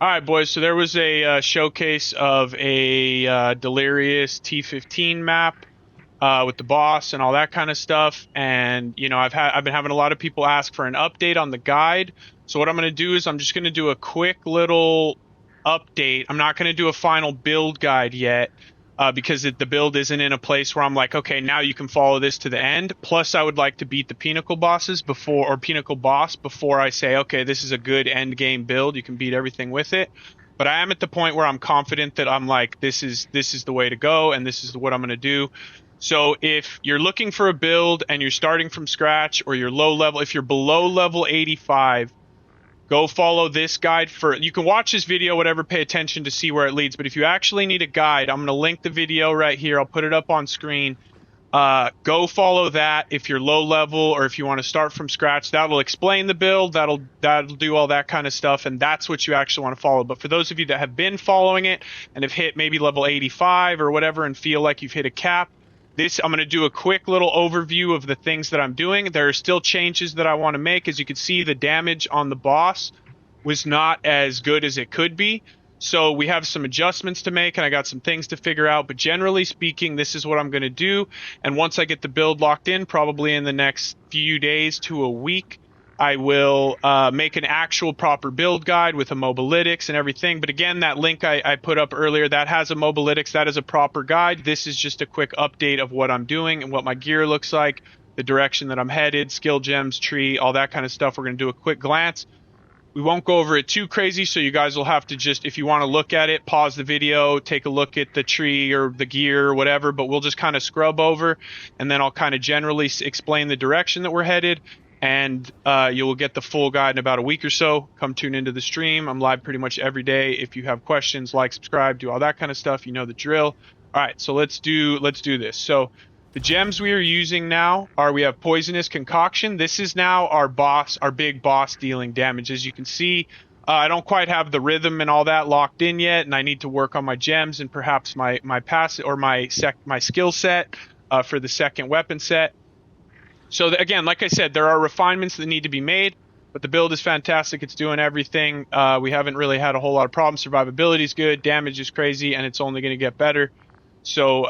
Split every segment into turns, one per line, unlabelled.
All right, boys. So there was a showcase of a Delirious T15 map with the boss and all that kind of stuff. And you know, I've been having a lot of people ask for an update on the guide. So what I'm going to do is I'm just going to do a quick little update. I'm not going to do a final build guide yet. Because the build isn't in a place where I'm like, okay, now you can follow this to the end. Plus, I would like to beat the Pinnacle bosses before, or Pinnacle Boss before I say, okay, this is a good end game build. You can beat everything with it. But I am at the point where I'm confident that I'm like, this is the way to go, and this is what I'm going to do. So if you're looking for a build and you're starting from scratch, or you're low level, if you're below level 85. Go follow this guide for, you can watch this video, whatever, pay attention to see where it leads. But if you actually need a guide, I'm going to link the video right here. I'll put it up on screen. Go follow that if you're low level, or if you want to start from scratch. That'll explain the build. That'll do all that kind of stuff. And that's what you actually want to follow. But for those of you that have been following it and have hit maybe level 85 or whatever and feel like you've hit a cap, I'm going to do a quick little overview of the things that I'm doing. There are still changes that I want to make. As you can see, the damage on the boss was not as good as it could be. So we have some adjustments to make, and I got some things to figure out. But generally speaking, this is what I'm going to do. And once I get the build locked in, probably in the next few days to a week, I will make an actual proper build guide with a mobalytics and everything. But again, that link I put up earlier, that has a mobalytics, that is a proper guide. This is just a quick update of what I'm doing and what my gear looks like the direction that I'm headed, skill gems, tree, all that kind of stuff. We're going to do a quick glance. We won't go over it too crazy, so you guys will have to just, if you want to look at it, pause the video, take a look at the tree or the gear or whatever, but we'll just kind of scrub over, and then I'll kind of generally explain the direction that we're headed, and you will get the full guide in about a week or so. Come tune into the stream. I'm live pretty much every day. If you have questions, like, subscribe, do all that kind of stuff. You know the drill. All right, so let's do this. So the gems we are using now are, we have Poisonous Concoction. This is now our boss, our big boss dealing damage. As you can see, I don't quite have the rhythm and all that locked in yet, and I need to work on my gems and perhaps my pass or my skill set for the second weapon set. So again, like I said, there are refinements that need to be made, but the build is fantastic. It's doing everything. We haven't really had a whole lot of problems. Survivability is good, damage is crazy, and it's only going to get better. So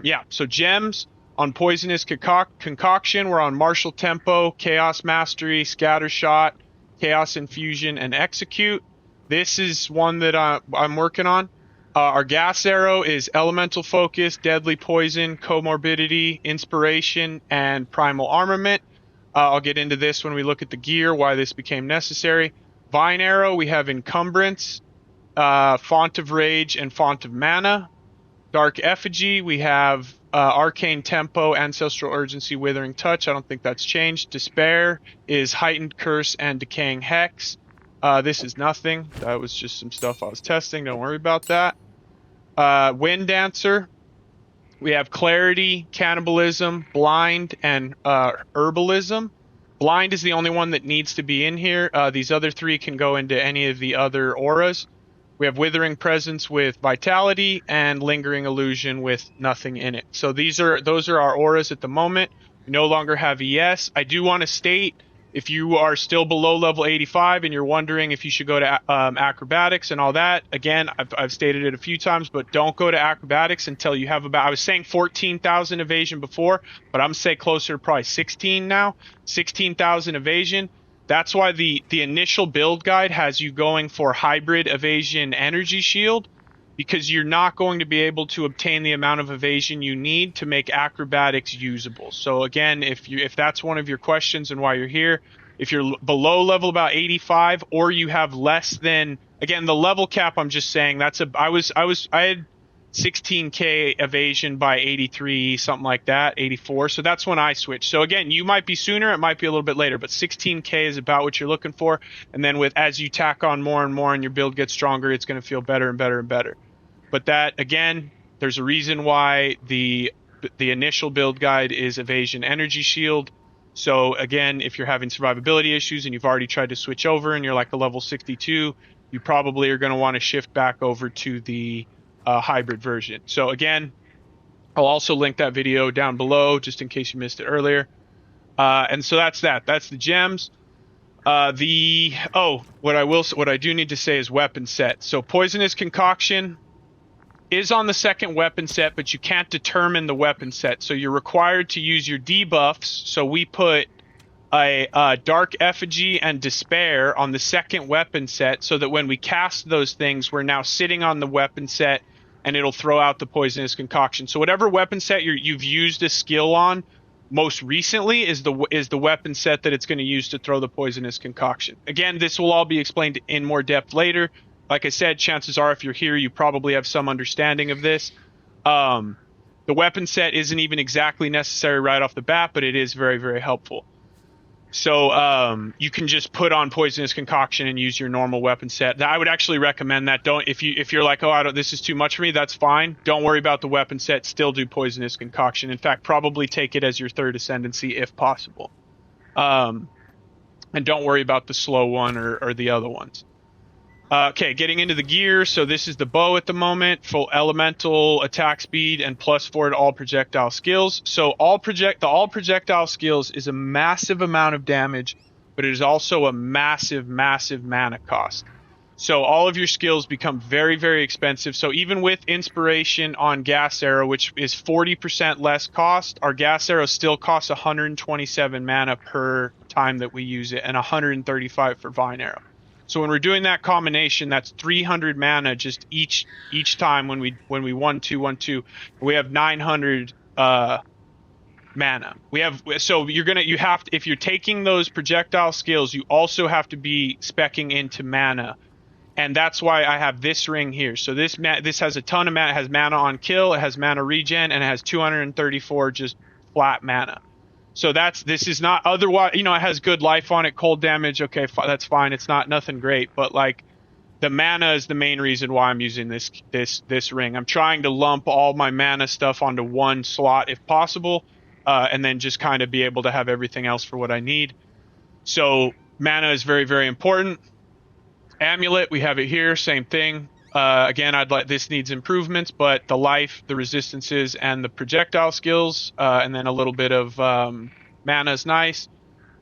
yeah, so gems on Poisonous Concoction, we're on Martial Tempo, Chaos Mastery, Scatter Shot, Chaos Infusion, and Execute. This is one that I'm working on. Our gas arrow is Elemental Focus, Deadly Poison, Comorbidity, Inspiration, and Primal Armament. I'll get into this when we look at the gear, why this became necessary. Vine Arrow, we have Encumbrance, Font of Rage, and Font of Mana. Dark Effigy, we have Arcane Tempo, Ancestral Urgency, Withering Touch. I don't think that's changed. Despair is Heightened Curse and Decaying Hex. This is nothing. That was just some stuff I was testing. Don't worry about that. Wind Dancer. We have Clarity, Cannibalism, Blind, and Herbalism. Blind is the only one that needs to be in here. These other three can go into any of the other auras. We have Withering Presence with Vitality and Lingering Illusion with nothing in it. So those are our auras at the moment. We no longer have ES. I do want to state, if you are still below level 85 and you're wondering if you should go to acrobatics and all that, again, I've stated it a few times, but don't go to acrobatics until you have about, I was saying 14,000 evasion before, but I'm saying closer to probably 16 now, 16,000 evasion. That's why the initial build guide has you going for hybrid evasion energy shield, because you're not going to be able to obtain the amount of evasion you need to make acrobatics usable. So again, if that's one of your questions and why you're here, if you're below level about 85 or you have less than, again, the level cap, I'm just saying I had 16k evasion by 83, something like that, 84. So that's when I switched. So again, you might be sooner, it might be a little bit later, but 16k is about what you're looking for. And then as you tack on more and more and your build gets stronger, it's going to feel better and better and better. But that, again, there's a reason why the initial build guide is evasion energy shield. So again, if you're having survivability issues and you've already tried to switch over and you're like a level 62, you probably are going to want to shift back over to the hybrid version. So again, I'll also link that video down below just in case you missed it earlier. And so that's the gems. What I do need to say is weapon set. So Poisonous Concoction is on the second weapon set, but you can't determine the weapon set. So you're required to use your debuffs. So we put a Dark Effigy and Despair on the second weapon set so that when we cast those things, we're now sitting on the weapon set and it'll throw out the Poisonous Concoction. So whatever weapon set you've used a skill on most recently is the weapon set that it's going to use to throw the Poisonous Concoction. Again, this will all be explained in more depth later. Like I said, chances are if you're here, you probably have some understanding of this. The weapon set isn't even exactly necessary right off the bat, but it is very, very helpful. So you can just put on Poisonous Concoction and use your normal weapon set. I would actually recommend that. If you're like, oh, this is too much for me, that's fine. Don't worry about the weapon set. Still do Poisonous Concoction. In fact, probably take it as your third ascendancy if possible. And don't worry about the slow one or the other ones. Okay, getting into the gear. So this is the bow at the moment, full elemental attack speed and +4 to all projectile skills. So the all projectile skills is a massive amount of damage, but it is also a massive, massive mana cost. So all of your skills become very, very expensive. So even with inspiration on gas arrow, which is 40% less cost, our gas arrow still costs 127 mana per time that we use it and 135 for vine arrow. So when we're doing that combination, that's 300 mana just each time when we 1-2-1-2. We have 900 mana. You have to, if you're taking those projectile skills, you also have to be speccing into mana. And that's why I have this ring here. So this has a ton of mana. It has mana on kill, it has mana regen, and it has 234 just flat mana. So this is not otherwise, it has good life on it, cold damage. Okay, that's fine. It's not nothing great, but like the mana is the main reason why I'm using this ring. I'm trying to lump all my mana stuff onto one slot if possible, and then just kind of be able to have everything else for what I need. So mana is very, very important. Amulet, we have it here, same thing. Again, this needs improvements, but the life, the resistances, and the projectile skills, and then a little bit of mana is nice.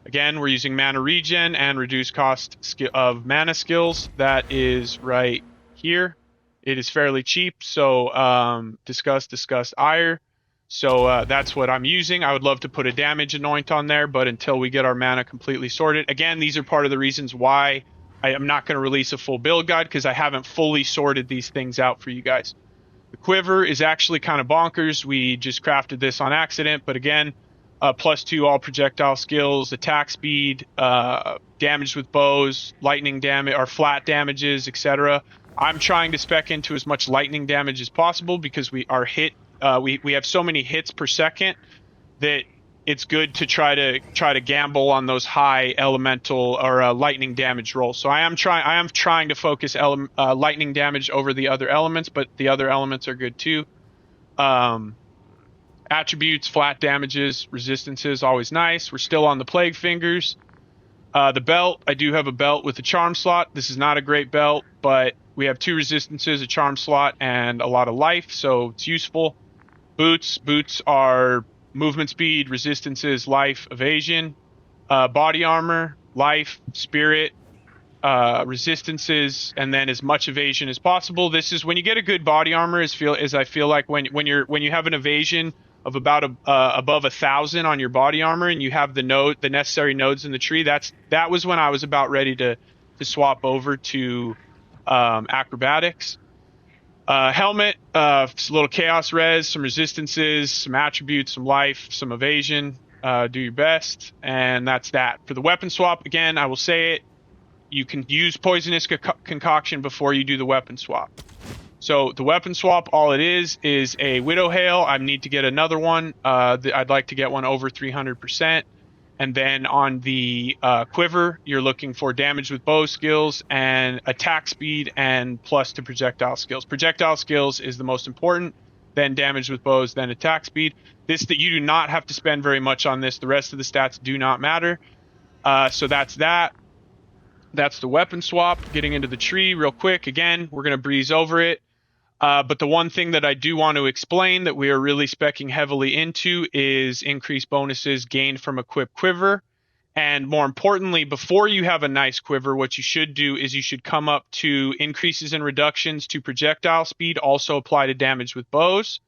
Again, we're using mana regen and reduced cost of mana skills. That is right here. It is fairly cheap, so disgust, ire. So that's what I'm using. I would love to put a damage anoint on there, but until we get our mana completely sorted. Again, these are part of the reasons why I am not going to release a full build guide, because I haven't fully sorted these things out for you guys. The quiver is actually kind of bonkers. We just crafted this on accident, but again, +2 all projectile skills, attack speed, damage with bows, lightning damage, or flat damages, etc. I'm trying to spec into as much lightning damage as possible because we have so many hits per second that it's good to try to gamble on those high elemental or lightning damage rolls. So I am trying to focus lightning damage over the other elements, but the other elements are good too. Attributes, flat damages, resistances, always nice. We're still on the plague fingers. The belt, I do have a belt with a charm slot. This is not a great belt, but we have 2 resistances, a charm slot, and a lot of life, so it's useful. Boots are movement speed, resistances, life, evasion. Body armor, life, spirit, resistances, and then as much evasion as possible. This is when you get a good body armor. I feel like when you have an evasion of about above 1,000 on your body armor, and you have the necessary nodes in the tree. That was when I was about ready to swap over to acrobatics. Helmet, a little chaos res, some resistances, some attributes, some life, some evasion. Do your best, and that's that. For the weapon swap, again, I will say it. You can use poisonous concoction before you do the weapon swap. So the weapon swap, all it is a widow hail. I need to get another one. I'd like to get one over 300%. And then on the quiver, you're looking for damage with bow skills and attack speed and plus to projectile skills. Projectile skills is the most important, then damage with bows, then attack speed. That you do not have to spend very much on this. The rest of the stats do not matter. So that's that. That's the weapon swap. Getting into the tree real quick. Again, we're going to breeze over it. But the one thing that I do want to explain that we are really speccing heavily into is increased bonuses gained from equip quiver. And more importantly, before you have a nice quiver, what you should do is you should come up to increases and reductions to projectile speed, also apply to damage with bows.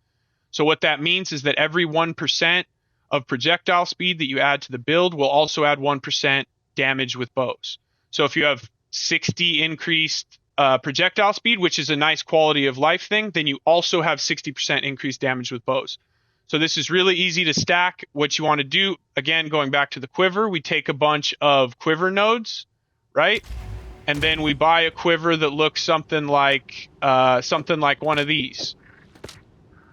So what that means is that every 1% of projectile speed that you add to the build will also add 1% damage with bows. So if you have 60 increased projectile speed, which is a nice quality of life thing, then you also have 60% increased damage with bows. So this is really easy to stack. What you want to do, again, going back to the quiver, we take a bunch of quiver nodes, right? And then we buy a quiver that looks something like one of these.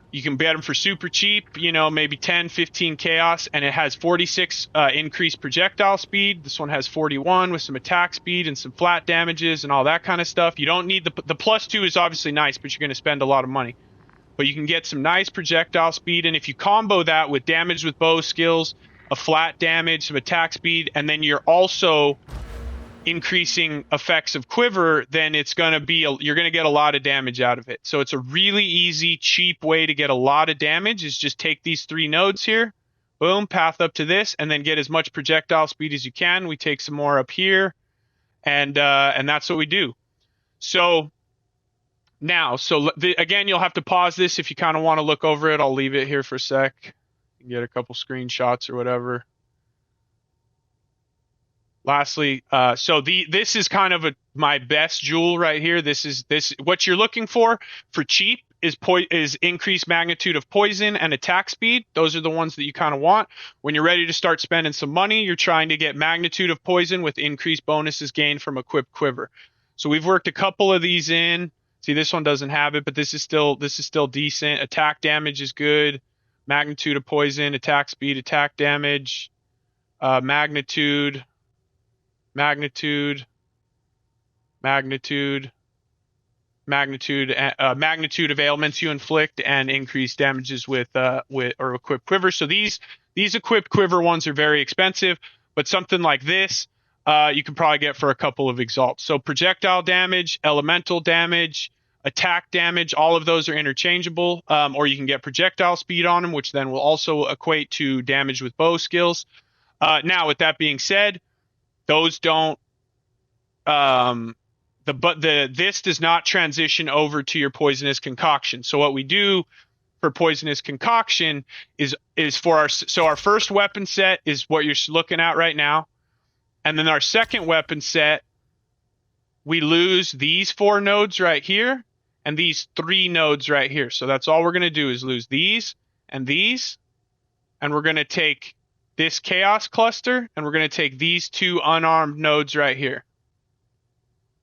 You can get them for super cheap, maybe 10, 15 chaos, and it has 46 increased projectile speed. This one has 41 with some attack speed and some flat damages and all that kind of stuff. You don't need the +2 is obviously nice, but you're going to spend a lot of money. But you can get some nice projectile speed, and if you combo that with damage with bow skills, a flat damage, some attack speed, and then you're also increasing effects of quiver, then you're going to get a lot of damage out of it. So it's a really easy, cheap way to get a lot of damage is just take these 3 nodes here, boom, path up to this, and then get as much projectile speed as you can. We take some more up here, and that's what we do. So now, again, you'll have to pause this if you kind of want to look over it. I'll leave it here for a sec. You can get a couple screenshots or whatever. Lastly, this is kind of my best jewel right here. This what you're looking for cheap is increased magnitude of poison and attack speed. Those are the ones that you kind of want. When you're ready to start spending some money, you're trying to get magnitude of poison with increased bonuses gained from equipped quiver. So we've worked a couple of these in. See, this one doesn't have it, but this is still decent. Attack damage is good. Magnitude of poison, attack speed, attack damage, magnitude, magnitude of ailments you inflict, and increased damages with or equipped quiver. So these equipped quiver ones are very expensive, but something like this you can probably get for a couple of exalts. So projectile damage, elemental damage, attack damage, all of those are interchangeable, or you can get projectile speed on them, which then will also equate to damage with bow skills. Now, with that being said, those don't this does not transition over to your poisonous concoction. So what we do for poisonous concoction is for our first weapon set is what you're looking at right now. And then our second weapon set, we lose these 4 nodes right here and these 3 nodes right here. So that's all we're going to do is lose these. And we're going to take this chaos cluster, and we're going to take these 2 unarmed nodes right here.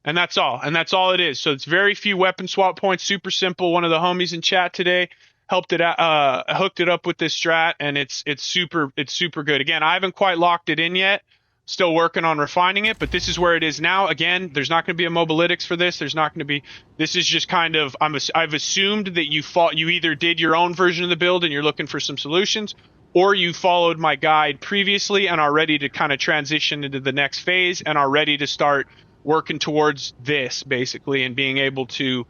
And that's all. And that's all it is. So it's very few weapon swap points. Super simple. One of the homies in chat today hooked it up with this strat, and it's super good. Again, I haven't quite locked it in yet. Still working on refining it, but this is where it is now. Again, there's not going to be a mobalytics for this. There's not going to be. This is just kind of. I've assumed that you either did your own version of the build and you're looking for some solutions, or you followed my guide previously and are ready to kind of transition into the next phase and are ready to start working towards this basically and being able to,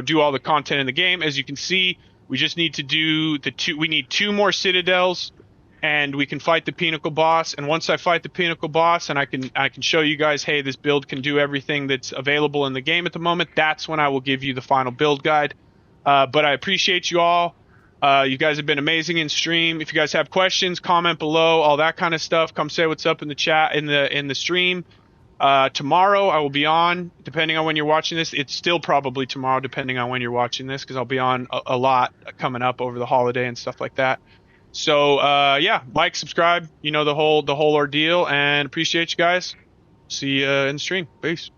do all the content in the game. As you can see, we just need to do we need 2 more citadels, and we can fight the Pinnacle Boss. And once I fight the Pinnacle Boss and I can show you guys, hey, this build can do everything that's available in the game at the moment, that's when I will give you the final build guide. But I appreciate you all. You guys have been amazing in stream. If you guys have questions, comment below, all that kind of stuff. Come say what's up in the chat, in the stream. Tomorrow I will be on, depending on when you're watching this. It's still probably tomorrow, depending on when you're watching this, because I'll be on a lot coming up over the holiday and stuff like that. So yeah, like, subscribe, the whole ordeal, and appreciate you guys. See you in the stream. Peace.